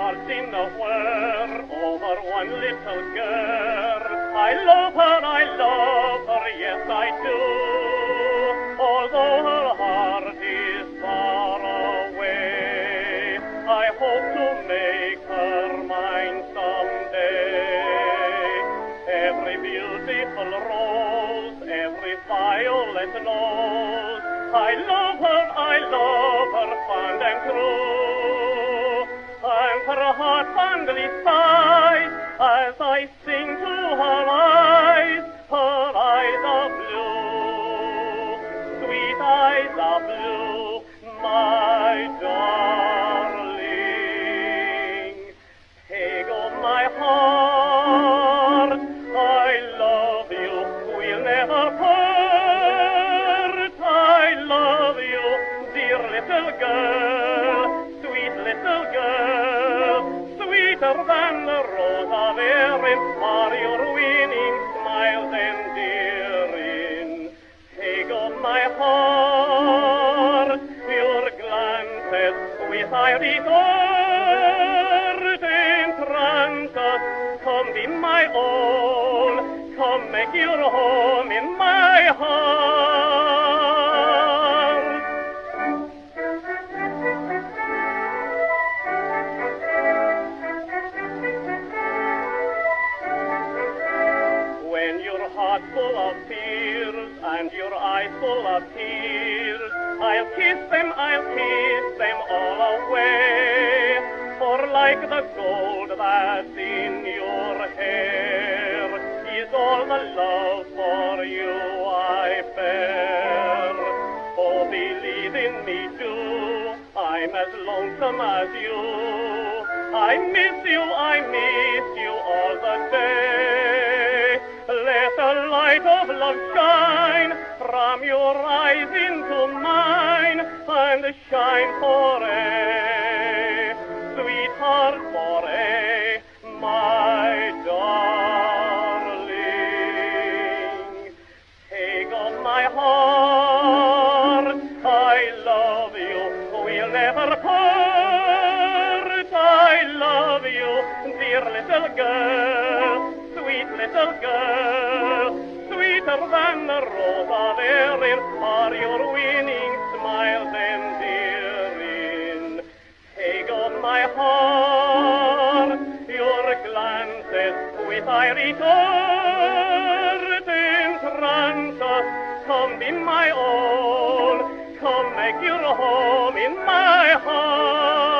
heart's in a whir over one little girl. I love her, yes I do. Although her heart is far away, I hope to make her mine someday. Every beautiful rose, every violet knows I love her, fond and true. And her heart fondly sighs as I sing to her eyes are blue, sweet eyes are blue, my darling. Take on my heart, I love you, we'll never part. I love you, dear little girl, sweet little girl, sweeter than the rose of Erin are your winning smiles endearing. Take on my heart, your glances with ivory heart entrance us. Come be my own, come make your home in my heart. When your heart full of fears and your eyes full of tears, I'll kiss them all away. For like the gold that's in your hair is all the love for you I bear. Oh, believe in me too, I'm as lonesome as you. I miss you all the day. Let the light of love shine from your eyes into mine, and shine for aye, sweetheart, for aye, my darling. Take on my heart, I love you, we'll never part. I love you, dear little girl, sweet little girl, sweeter than the rose of Erin are your winning smiles endearing. Take on my heart, your glances with ivory heart entrance us. Come be my own, come make your home in my heart.